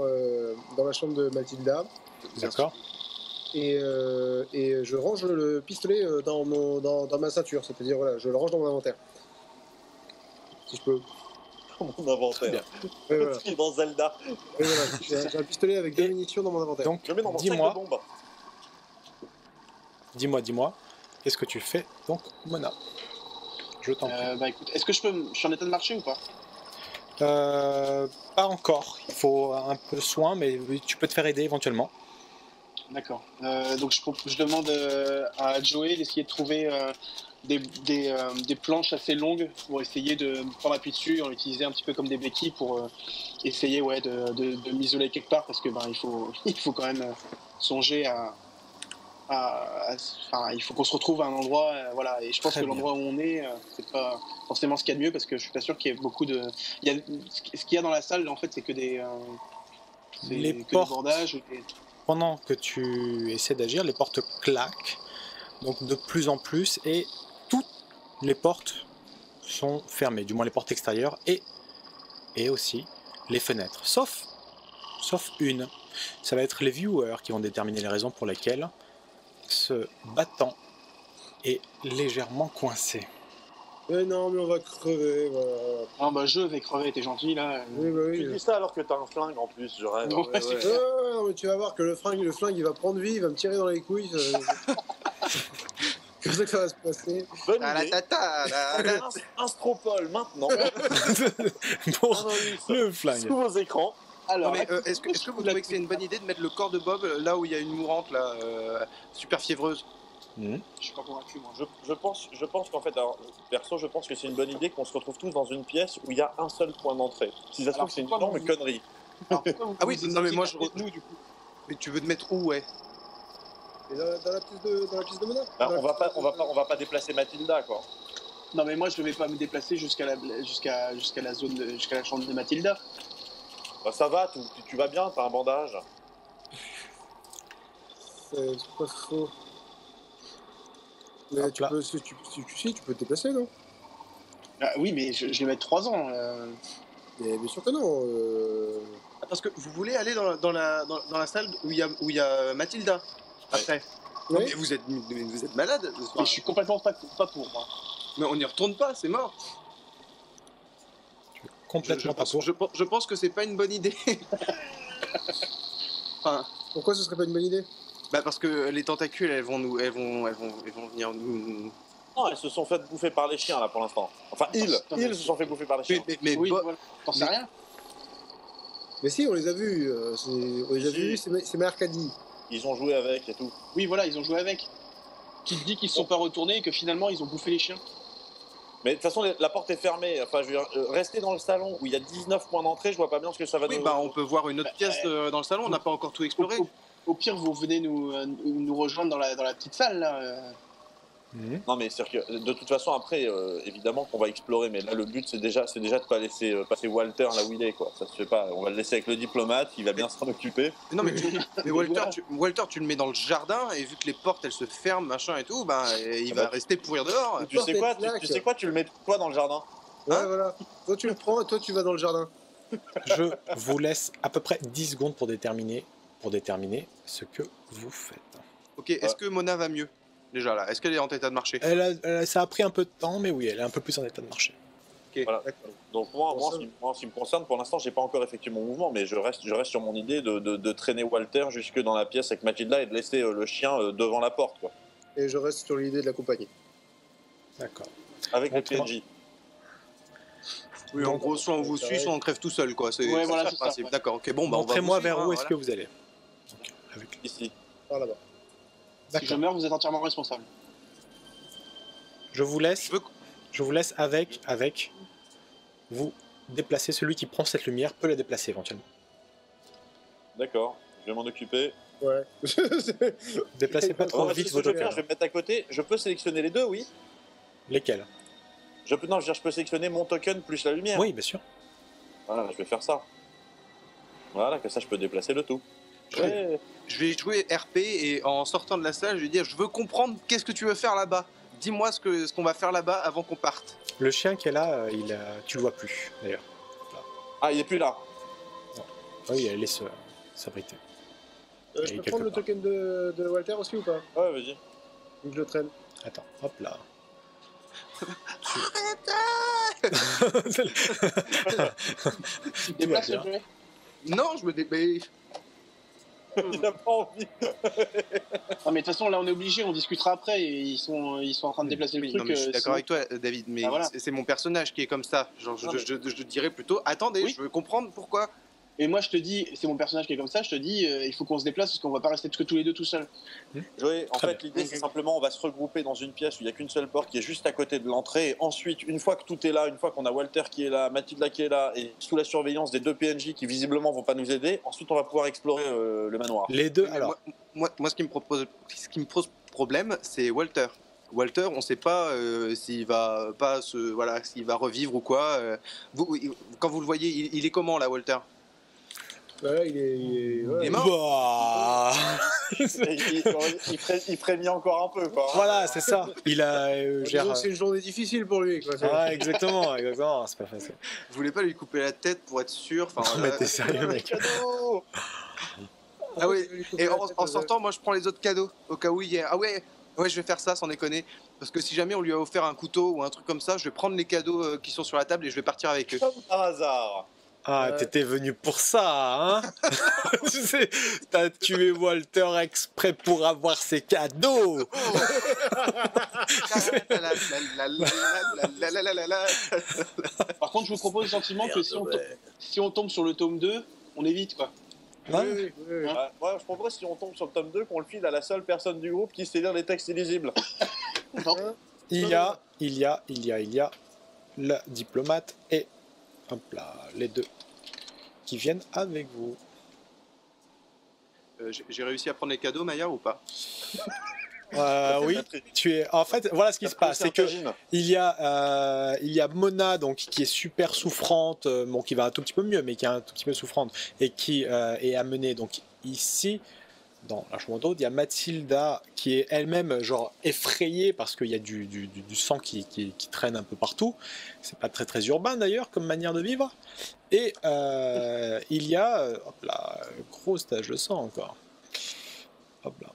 dans la chambre de Mathilda D'accord. et je range le pistolet dans ma ceinture, c'est-à-dire voilà, je le range dans mon inventaire. Si je peux. Mon Très inventaire. bien. Voilà. Qui est dans Zelda. Et voilà, j'ai un pistolet avec 2 Et munitions dans mon inventaire. Donc, Je le mets dans mon sac de dis-moi, bombes. dis-moi, qu'est-ce que tu fais? Donc, Mona, je t'en prie. Bah écoute, est-ce que je suis en état de marcher ou pas? Pas encore. Il faut un peu de soin, mais tu peux te faire aider éventuellement. D'accord. Donc je demande à Joey d'essayer de trouver des planches assez longues pour essayer de prendre appui dessus et en l'utiliser un petit peu comme des béquilles pour essayer de m'isoler quelque part parce que ben, il faut quand même songer enfin, il faut qu'on se retrouve à un endroit, voilà. Et je pense Très que bien. l'endroit où on est, c'est pas forcément ce qu'il y a de mieux parce que je suis pas sûr qu'il y ait beaucoup de. Ce qu'il y a dans la salle, en fait, c'est que des. Les que portes. des bordages. Et... Pendant que tu essaies d'agir, les portes claquent, donc de plus en plus, et toutes les portes sont fermées, du moins les portes extérieures et aussi les fenêtres, sauf une. Ça va être les viewers qui vont déterminer les raisons pour lesquelles ce battant est légèrement coincé. Mais non, mais on va crever, voilà. Ah bah je vais crever, t'es gentil là. Oui, bah Tu oui. dis ça alors que t'as un flingue en plus, je rêve. Ouais, Ouais, c'est ouais. Ouais, non, mais tu vas voir que le flingue il va prendre vie, il va me tirer dans les couilles. C'est comme ça que ça va se passer. Bonne Ah, la idée. tata, là. Instropol maintenant. Pour Anonymous. le flingue. Sous vos écrans. Alors, Non, mais est-ce que vous trouvez que c'est une bonne idée de mettre le corps de Bob là où il y a une mourante, là, super fiévreuse? Mhm. je suis pas convaincu moi. Je pense qu'en fait, alors, perso, je pense que c'est une bonne idée qu'on se retrouve tous dans une pièce où il y a un seul point d'entrée. Si ça se Alors, trouve, c'est une pourquoi énorme vous- connerie. Alors, pourquoi vous Ah oui, vous non, mais moi, écartez de nous du coup. Mais tu veux te mettre où, ouais? Et dans la pièce de Mona. Bah, on va pas déplacer Mathilda, quoi. Non mais moi je vais pas me déplacer jusqu'à la zone jusqu'à la chambre de Mathilda. Bah, ça va, tu vas bien, t'as un bandage. C'est pas faux. Mais Hop tu là. peux, si tu peux te déplacer, non? Ah, oui mais je vais mettre 3 ans. Mais bien sûr que non. Parce que vous voulez aller dans la salle où il y a Mathilda après. Non, Ouais. mais vous êtes malade. Mais je suis complètement pas pour moi. Mais on n'y retourne pas, c'est mort. Complètement pas pour. Je pense que c'est pas une bonne idée. Enfin, Pourquoi ce serait pas une bonne idée? bah parce que les tentacules, elles vont venir nous. Non, elles se sont fait bouffer par les chiens là pour l'instant. Enfin, ils se sont fait bouffer par les chiens. Mais Oui, Bo- voilà. T'en sais rien. Mais si, on les a vus. On les a Si. vus, c'est ma Arcadie. Ils ont joué avec et tout. Oui, voilà, ils ont joué avec. Qui te dit qu'ils se sont pas retournés et que finalement ils ont bouffé les chiens. Mais de toute façon, la porte est fermée. Enfin, je veux dire, rester dans le salon où il y a 19 points d'entrée, je vois pas bien ce que ça va Oui, nous... bah on peut voir une autre pièce dans le salon. On n'a pas encore tout exploré. Au pire, vous venez nous rejoindre dans la petite salle là. Non, mais c'est que de toute façon, après, évidemment qu'on va explorer, mais là, le but, c'est déjà de pas laisser passer Walter là où il est, quoi. Ça se fait pas. On va le laisser avec le diplomate, il va bien s'en occuper. Non mais, mais Walter, tu le mets dans le jardin et vu que les portes elles se ferment machin et tout, bah il va rester pourrir dehors. Tu sais quoi, tu le mets toi dans le jardin. Ouais, Hein voilà. Toi, tu le prends et toi, tu vas dans le jardin. Je vous laisse à peu près 10 secondes pour déterminer ce que vous faites. Ok, est-ce que Mona va mieux déjà là? Est-ce qu'elle est en état de marcher? Ça a pris un peu de temps, mais oui, elle est un peu plus en état de marcher. Voilà. Donc moi, en ce qui me concerne, pour l'instant, j'ai pas encore effectué mon mouvement, mais je reste sur mon idée de traîner Walter jusque dans la pièce avec Mathilda et de laisser le chien devant la porte, quoi. Et je reste sur l'idée de l'accompagner. D'accord. Avec le Montre-moi. PNJ. Oui, en gros, soit on vous suit, soit on crève tout seul quoi. Ouais, voilà, ça, c'est le principe. ça. D'accord, ok, bon bah on va Montrez-moi vous suivre, vers où hein, est-ce que vous allez. Donc, avec... Ici. Par là-bas. Si je D'accord. meurs, vous êtes entièrement responsable. Je vous laisse. Je veux- Je vous laisse avec vous déplacer. Celui qui prend cette lumière peut la déplacer éventuellement. D'accord, je vais m'en occuper. Ouais. Déplacez pas trop Alors, vite ce que je votre vais faire, je vais me mettre à côté. Je peux sélectionner les deux, oui. Lesquels? Non, je peux sélectionner mon token plus la lumière. Oui, bien sûr. Voilà, je vais faire ça. Voilà, que ça, je peux déplacer le tout. Ouais. Je vais jouer RP et en sortant de la salle, je vais dire je veux comprendre qu'est-ce que tu veux faire là-bas. Dis-moi ce qu'on va faire là-bas avant qu'on parte. Le chien qui est là, tu le vois plus d'ailleurs. Ah, il est plus là. Oui, elle laisse s'abriter. Je Et peux quelque prendre le part. token de Walter aussi ou pas? Ouais, vas-y. Donc je le traîne. Attends, hop là. Tu te déplaces, bien. Joey? Non, je me débrouille. Il a pas envie. Non, mais de toute façon, là, on est obligé, on discutera après. Et ils sont en train de déplacer le Oui, truc. non, mais je suis d'accord sinon- avec toi, David, mais Ah, voilà. c'est mon personnage qui est comme ça. Genre, Non, mais- je dirais plutôt, attendez, Oui. je veux comprendre pourquoi. Et moi, je te dis, c'est mon personnage qui est comme ça. Je te dis, il faut qu'on se déplace parce qu'on va pas rester que tous les deux tout seuls. Joey, en Très fait, l'idée, c'est simplement, on va se regrouper dans une pièce où il n'y a qu'une seule porte qui est juste à côté de l'entrée. Et ensuite, une fois que tout est là, une fois qu'on a Walter qui est là, Mathilda qui est là, et sous la surveillance des deux PNJ qui visiblement vont pas nous aider, ensuite, on va pouvoir explorer le manoir. Les deux, Mais alors. moi, ce qui me pose problème, c'est Walter. Walter, on ne sait pas s'il va pas s'il va revivre ou quoi. Quand vous le voyez, il est comment là, Walter? Voilà, il est ouais. Il est mort. Bah, Et il frémit encore un peu, quoi. voilà, c'est ça. Il a. Disons que c'est une journée difficile pour lui. Quoi. Ah, exactement, exactement. C'est pas facile. Vous voulez pas lui couper la tête pour être sûr? Enfin, Non, mais t'es sérieux, mec. Cadeau. Ah oui, et en sortant, moi je prends les autres cadeaux au cas où il y a. Ah ouais, je vais faire ça sans déconner. Parce que si jamais on lui a offert un couteau ou un truc comme ça, je vais prendre les cadeaux qui sont sur la table et je vais partir avec eux. Comme par hasard. Ah, t'étais venu pour ça, hein? Tu sais, t'as tué Walter exprès pour avoir ses cadeaux. Par contre, je vous propose gentiment que si on tombe sur le tome 2, on évite quoi. Hein? Oui. Ouais, moi, je proposerais, si on tombe sur le tome 2, qu'on le file à la seule personne du groupe qui sait lire les textes illisibles. Il y a le diplomate et hop là, les deux qui viennent avec vous. J'ai réussi à prendre les cadeaux, Maya, ou pas? Oui, tu es. En fait, voilà ce qui se passe, c'est que il y a Mona donc qui est super souffrante, qui va un tout petit peu mieux, mais qui est un tout petit peu souffrante et qui est amenée donc ici. dans la chambre d'hôte. Il y a Mathilda qui est elle-même genre effrayée parce qu'il y a du sang qui traîne un peu partout. C'est pas très très urbain d'ailleurs comme manière de vivre. Et il y a hop là, grosse tache de sang encore. Hop là.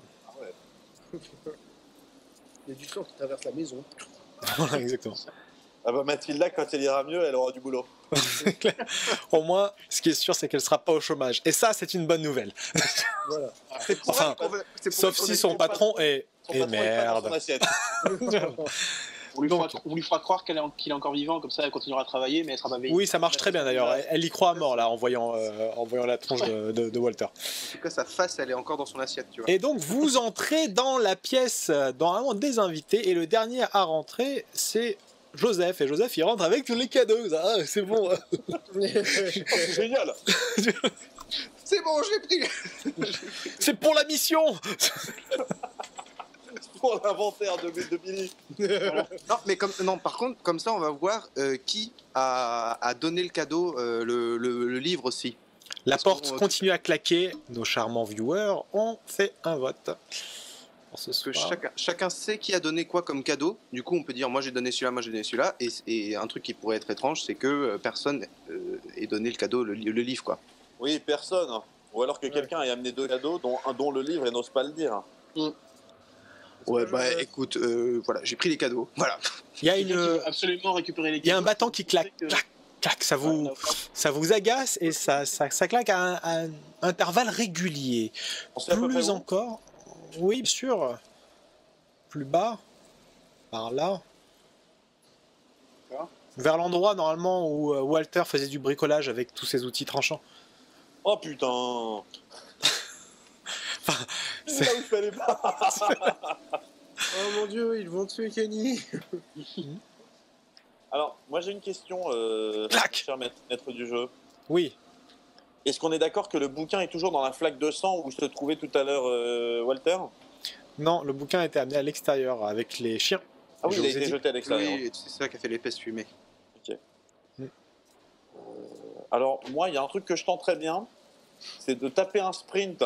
Il y a du sang qui traverse la maison. Voilà, exactement. Ah bah Mathilda, quand elle ira mieux, elle aura du boulot. Au moins, ce qui est sûr, c'est qu'elle sera pas au chômage. Et ça, c'est une bonne nouvelle. Voilà. Enfin, sauf si son patron est... Son Et patron est pas dans son merde. assiette. On lui, Donc- on lui fera croire qu'il est encore vivant, comme ça elle continuera à travailler, mais elle sera pas veillée. Oui, ça marche très bien d'ailleurs. Elle y croit à mort là en voyant la tronche de Walter. En tout cas, sa face, elle est encore dans son assiette, tu vois. Et donc vous entrez dans la pièce normalement des invités et le dernier à rentrer c'est Joseph. Et Joseph il rentre avec tous les cadeaux. Ah, c'est bon. C'est génial. C'est bon, je l'ai pris. C'est pour la mission. Pour l'inventaire de Billy. Non, mais non, par contre, comme ça, on va voir qui a donné le cadeau, le livre aussi. La Parce porte qu'on- continue à claquer. Nos charmants viewers ont fait un vote. Pour ce Parce que soir. chacun sait qui a donné quoi comme cadeau. Du coup, on peut dire moi j'ai donné celui-là, moi j'ai donné celui-là. Et un truc qui pourrait être étrange, c'est que personne ait donné le cadeau, le livre, quoi. Oui, personne. Ou alors que quelqu'un ait amené 2 cadeaux, dont le livre et n'ose pas le dire. Ouais, bah écoute, voilà, j'ai pris les cadeaux. Voilà. Il y a Quelqu'un qui une, veut absolument récupérer les il y a un cadeaux. battant qui claque, Que- clac, clac. Ça vous agace et ça claque à un intervalle régulier. On sait à peu près Plus où. encore, oui, bien sûr. Plus bas, par là. D'accord. Vers l'endroit normalement où Walter faisait du bricolage avec tous ses outils tranchants. Oh putain. C'est c'est- là où il fallait pas. Oh mon dieu, ils vont tuer Kenny. Alors, moi j'ai une question, Clac. cher maître du jeu. Oui, Est-ce qu'on est d'accord que le bouquin est toujours dans la flaque de sang où se trouvait tout à l'heure Walter? non, le bouquin a été amené à l'extérieur avec les chiens. Ah oui, Je il a vous ai été dit. jeté à l'extérieur. Oui, c'est ça qui a fait l'épaisse fumée. Alors, moi, il y a un truc que je tente très bien, c'est de taper un sprint.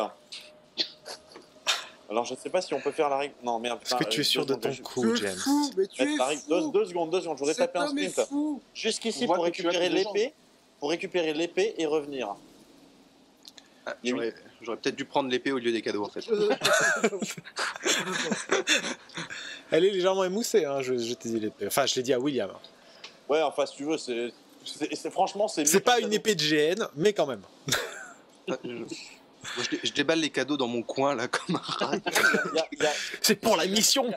Alors, je sais pas si on peut faire la règle. Non, merde. Est-ce que tu es sûr de ton coup, Tu es James? fou, mais tu es La règle. fou. 2 secondes, 2 secondes. Je voudrais Cet taper un homme est sprint. fou. Jusqu'ici On voit pour que tu as récupérer que deux jambes. l'épée. Pour récupérer l'épée et revenir. Ah, Et oui. j'aurais peut-être dû prendre l'épée au lieu des cadeaux, en fait. Elle est légèrement émoussée, hein, je t'ai dit l'épée. Enfin, je l'ai dit à William. Ouais, enfin, si tu veux, franchement, c'est. C'est pas une épée de GN, mais quand même. Moi, je déballe les cadeaux dans mon coin, là, comme un rat. Il y a- C'est pour la mission.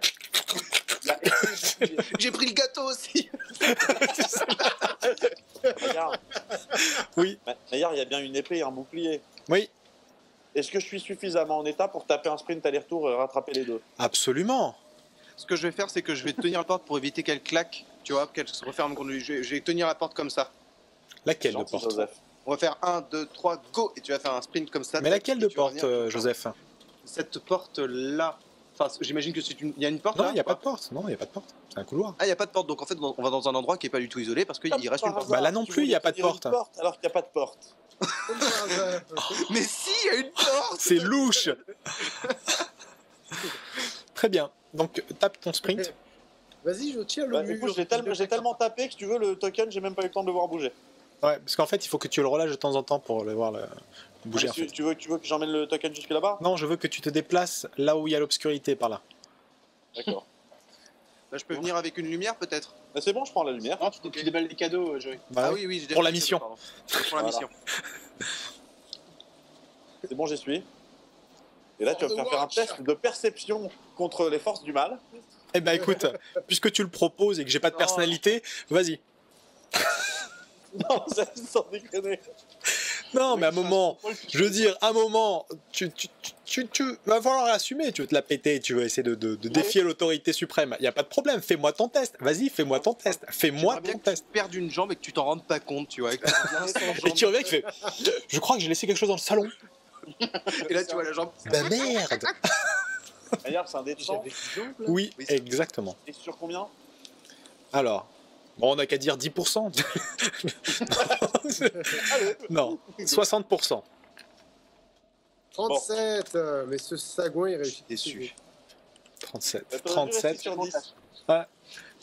J'ai pris le gâteau aussi. Regarde. Oui, D'ailleurs, il y a bien une épée et un bouclier. oui, Est-ce que je suis suffisamment en état pour taper un sprint aller-retour et rattraper les deux? absolument. Ce que je vais faire, c'est que je vais tenir la porte pour éviter qu'elle claque, tu vois, qu'elle se referme contre lui. Je vais tenir la porte comme ça. Laquelle de Gentil, porte? Joseph. On va faire 1, 2, 3, go. Et tu vas faire un sprint comme ça. Mais laquelle de Et tu vas porte, revenir. Joseph? Cette porte-là. Enfin, j'imagine que c'est une. Il y a une porte Non, là il n'y a ou pas de porte. Non, il n'y a pas de porte. C'est un couloir. Ah, il n'y a pas de porte. Donc en fait, on va dans un endroit qui n'est pas du tout isolé parce qu'il Comme reste une par porte. hasard, Bah, là non tu plus, il y voulais a pas de dire une porte. alors qu'il n'y a pas de porte. Comme par hasard. Mais si, il y a une porte. C'est louche. Très bien. Donc, tape ton sprint. Vas-y, je tiens le Bah, mur. écoute, j'ai tellement tapé que si tu veux, le token, j'ai même pas eu le temps de le voir bouger. Ouais, parce qu'en fait, il faut que tu le relâches de temps en temps pour le voir bouger. Mais En fait. tu veux que j'emmène le token jusque là-bas? Non, je veux que tu te déplaces là où il y a l'obscurité, par là. D'accord. Là, je peux venir avec une lumière peut-être. Bah, c'est bon, je prends la lumière. Non, tu déballes les cadeaux, Joey. Bah, Ah ouais. oui, oui, j'ai déjà Pour la fait mission. pardon. Pour la Voilà. mission. C'est bon, j'y suis. Et là, tu vas me faire faire un test de perception contre les forces du mal. Eh ben écoute, puisque tu le proposes et que j'ai pas de Non. personnalité, vas-y. Non, sans déconner. Non, mais à un moment, je veux dire, à un moment, tu vas falloir l'assumer. Tu veux te la péter, tu veux essayer de défier l'autorité suprême. Il n'y a pas de problème, fais-moi ton test. Vas-y, fais-moi ton test. Fais-moi J'aimerais bien ton que tu test. perdes une jambe et que tu t'en rendes pas compte, tu vois. Et, que tu reviens sans Et jambe. tu reviens, tu fais je crois que j'ai laissé quelque chose dans le salon. Et là, tu vois la jambe. Bah merde. D'ailleurs, c'est un dé de 100. J'avais des jambes, là. Oui, Oui, c'est- exactement. Et sur combien? Alors, bon, on n'a qu'à dire 10%. Non, 60%. 37 mais ce sagouin, il réussit. Déçu. 37. Bah, t'aurais dû 37. rester sur 10.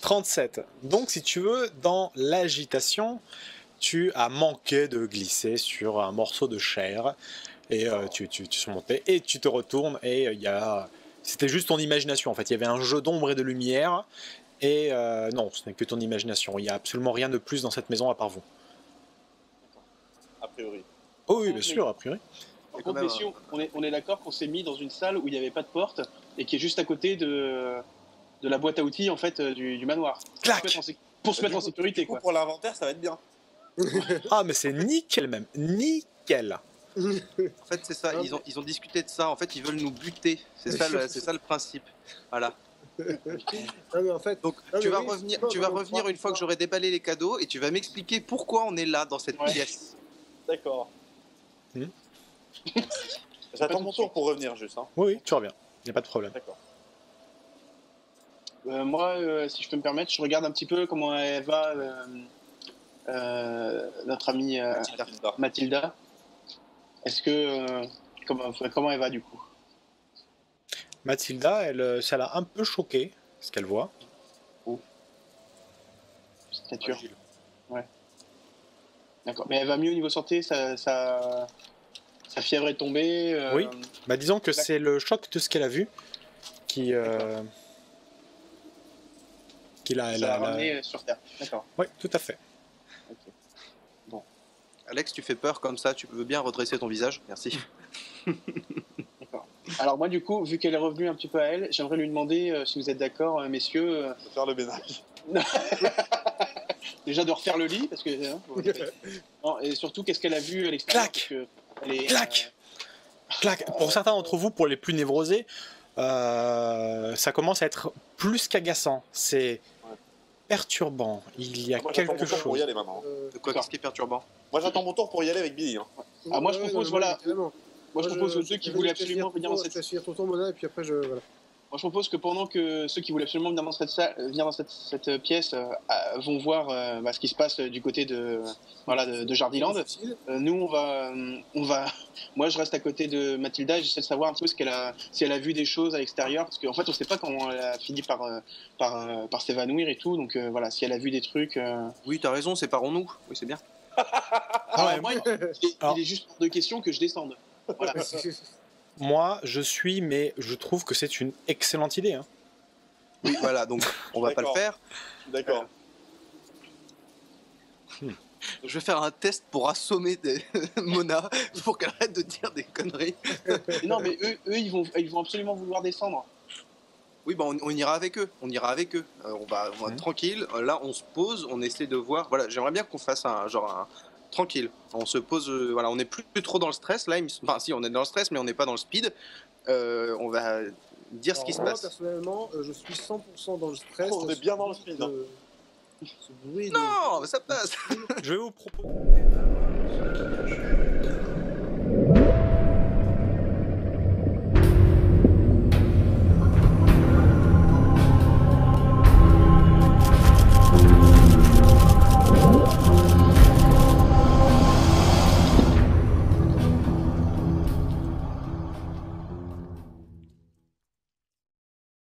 37. Donc, si tu veux, dans l'agitation, tu as manqué de glisser sur un morceau de chair et tu surmontais et tu te retournes et il y a... C'était juste ton imagination en fait. Il y avait un jeu d'ombre et de lumière et non, ce n'est que ton imagination. Il n'y a absolument rien de plus dans cette maison à part vous. A priori. Oh oui, bien sûr, a priori. Par quand contre, même, messieurs, on est d'accord qu'on s'est mis dans une salle où il n'y avait pas de porte et qui est juste à côté de la boîte à outils en fait du manoir. Clac. Pour se mettre en Du sécurité, coup, quoi. pour l'inventaire, ça va être bien. Ah, mais c'est nickel même. Nickel. En fait, c'est ça. Ils ont discuté de ça. En fait, ils veulent nous buter. C'est ça le principe. Voilà. Non, mais en fait, Donc, non, tu mais vas oui, revenir, effectivement, tu vas dans le revenir trois- une fois que j'aurai déballé les cadeaux et tu vas m'expliquer pourquoi on est là dans cette Ouais. pièce. D'accord. Hmm. J'attends mon tour pour revenir juste. Hein. Oui, oui, tu reviens. Il n'y a pas de problème. D'accord. Moi, si je peux me permettre, je regarde un petit peu comment elle va, notre amie Mathilda. Mathilda. Est-ce que comment elle va du coup? Mathilda, ça l'a un peu choqué, ce qu'elle voit. Stature. Ouais. D'accord. Mais elle va mieux au niveau santé, sa fièvre est tombée. Oui. Bah, disons que c'est le choc de ce qu'elle a vu qui l'a... Ça l'a ramenée sur Terre. D'accord. Oui, tout à fait. Alex, tu fais peur comme ça. Tu veux bien redresser ton visage? Merci. Alors moi du coup, vu qu'elle est revenue un petit peu à elle, j'aimerais lui demander si vous êtes d'accord, messieurs, Je vais faire le ménage. déjà de refaire le lit, parce que... non, et surtout, qu'est-ce qu'elle a vu à l'extérieur? Clac. Parce que elle est, Clac. Clac. Pour certains d'entre vous, pour les plus névrosés, ça commence à être plus qu'agaçant. C'est perturbant. Il y a Moi, j'attends quelque mon tour pour y chose. aller maintenant. De quoi? Qu'est-ce qui est perturbant? Moi, j'attends mon tour pour y aller avec Billy. Hein. Ah, moi, je propose, voilà. évidemment. Moi, je propose aux deux qui voulaient absolument venir dans Je cette... vais finir ton tour, Mona, et puis après, voilà. Moi, je propose que pendant que ceux qui voulaient absolument venir dans cette salle, venir dans cette pièce, vont voir ce qui se passe du côté de Jardiland. Nous, on va. Moi, je reste à côté de Mathilda et j'essaie de savoir un peu si elle a vu des choses à l'extérieur, parce qu'en fait, on ne sait pas comment elle a fini par s'évanouir et tout. Donc voilà, si elle a vu des trucs. Oui, t'as raison. Séparons-nous. Oui, c'est bien. Ah ouais, moi, Alors- il est juste de question que je descende. Voilà. moi, je suis, mais je trouve que c'est une excellente idée. Hein. Oui, voilà. Donc, on va pas le D'accord. faire. D'accord. Je vais faire un test pour assommer Mona pour qu'elle arrête de dire des conneries. Non, mais eux, ils vont absolument vouloir descendre. Oui, bah on ira avec eux. On ira avec eux. On va être tranquille. Là, on se pose, on essaie de voir. Voilà, j'aimerais bien qu'on fasse un tranquille. On se pose. Voilà, on n'est plus trop dans le stress. Là, enfin, si, on est dans le stress, mais on n'est pas dans le speed. On va dire ce qui se Moi, passe. personnellement, je suis 100% dans le stress. On est bien dans le speed, hein. Ce bruit de- Non, ça passe. Je vais vous proposer...